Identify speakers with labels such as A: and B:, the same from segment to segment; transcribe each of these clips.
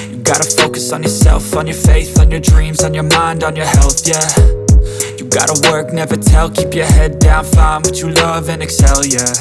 A: You gotta focus on yourself, on your faith, on your dreams, on your mind, on your health, yeah. You gotta work, never tell, keep your head down, find what you love and excel, yeah.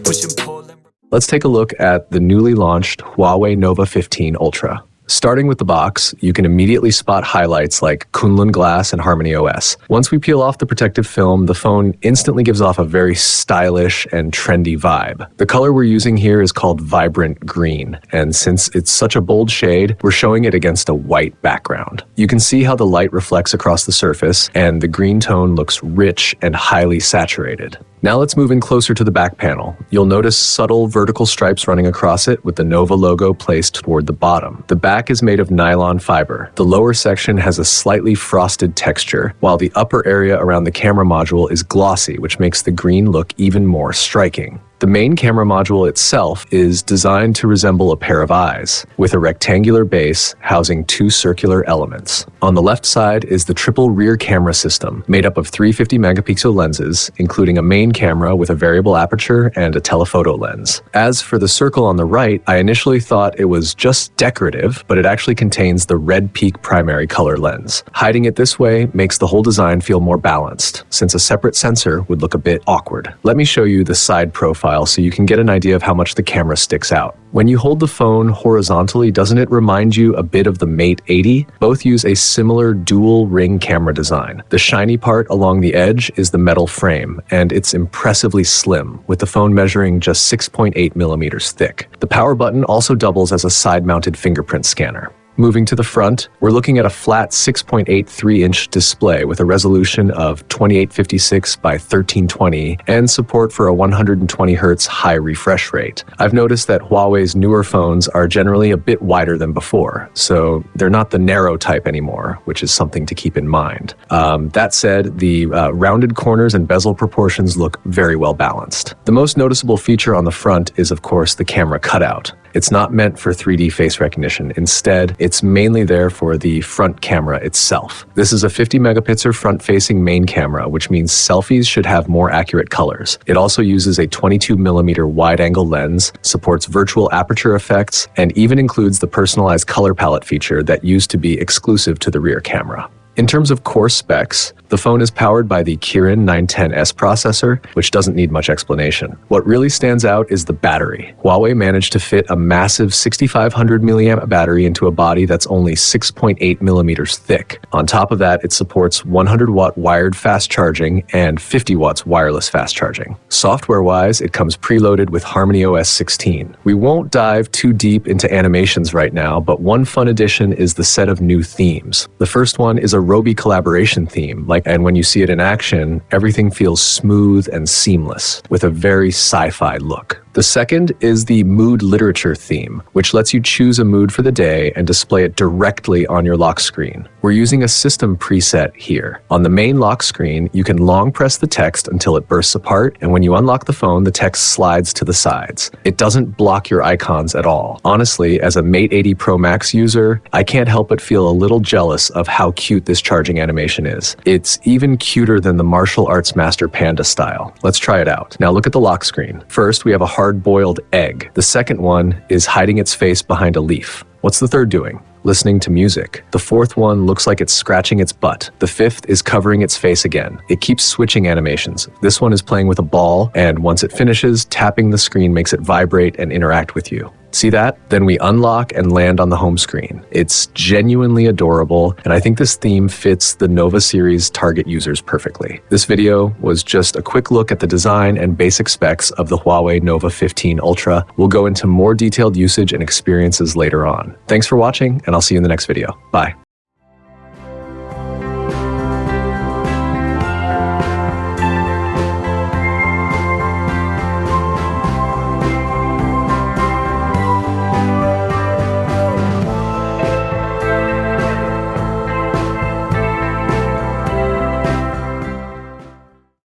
A: Push and pull and...
B: Let's take a look at the newly launched Huawei Nova 15 Ultra. Starting with the box, you can immediately spot highlights like Kunlun Glass and Harmony OS. Once we peel off the protective film, the phone instantly gives off a very stylish and trendy vibe. The color we're using here is called Vibrant Green, and since it's such a bold shade, we're showing it against a white background. You can see how the light reflects across the surface, and the green tone looks rich and highly saturated. Now let's move in closer to the back panel. You'll notice subtle vertical stripes running across it with the Nova logo placed toward the bottom. The back is made of nylon fiber. The lower section has a slightly frosted texture, while the upper area around the camera module is glossy, which makes the green look even more striking. The main camera module itself is designed to resemble a pair of eyes, with a rectangular base housing two circular elements. On the left side is the triple rear camera system, made up of 350 megapixel lenses, including a main camera with a variable aperture and a telephoto lens. As for the circle on the right, I initially thought it was just decorative, but it actually contains the red peak primary color lens. Hiding it this way makes the whole design feel more balanced, since a separate sensor would look a bit awkward. Let me show you the side profile so you can get an idea of how much the camera sticks out. When you hold the phone horizontally, doesn't it remind you a bit of the Mate 80? Both use a similar dual ring camera design. The shiny part along the edge is the metal frame, and it's impressively slim, with the phone measuring just 6.8 millimeters thick. The power button also doubles as a side-mounted fingerprint scanner. Moving to the front, we're looking at a flat 6.83-inch display with a resolution of 2856 by 1320 and support for a 120 Hz high refresh rate. I've noticed that Huawei's newer phones are generally a bit wider than before, so they're not the narrow type anymore, which is something to keep in mind. That said, the rounded corners and bezel proportions look very well balanced. The most noticeable feature on the front is, of course, the camera cutout. It's not meant for 3D face recognition. Instead, it's mainly there for the front camera itself. This is a 50 megapixel front-facing main camera, which means selfies should have more accurate colors. It also uses a 22 millimeter wide-angle lens, supports virtual aperture effects, and even includes the personalized color palette feature that used to be exclusive to the rear camera. In terms of core specs, the phone is powered by the Kirin 910S processor, which doesn't need much explanation. What really stands out is the battery. Huawei managed to fit a massive 6500 milliamp battery into a body that's only 6.8 millimeters thick. On top of that, it supports 100 watt wired fast charging and 50 watts wireless fast charging. Software-wise, it comes preloaded with Harmony OS 16. We won't dive too deep into animations right now, but one fun addition is the set of new themes. The first one is a Robi collaboration theme, and when you see it in action, everything feels smooth and seamless, with a very sci-fi look. The second is the mood literature theme, which lets you choose a mood for the day and display it directly on your lock screen. We're using a system preset here. On the main lock screen, you can long press the text until it bursts apart, and when you unlock the phone, the text slides to the sides. It doesn't block your icons at all. Honestly, as a Mate 80 Pro Max user, I can't help but feel a little jealous of how cute this charging animation is. It's even cuter than the martial arts master Panda style. Let's try it out. Now look at the lock screen. First, we have a hard-boiled egg. The second one is hiding its face behind a leaf. What's the third doing? Listening to music. The fourth one looks like it's scratching its butt. The fifth is covering its face again. It keeps switching animations. This one is playing with a ball, and once it finishes, tapping the screen makes it vibrate and interact with you. See that? Then we unlock and land on the home screen. It's genuinely adorable, and I think this theme fits the Nova series target users perfectly. This video was just a quick look at the design and basic specs of the Huawei Nova 15 Ultra. We'll go into more detailed usage and experiences later on. Thanks for watching, and I'll see you in the next video. Bye.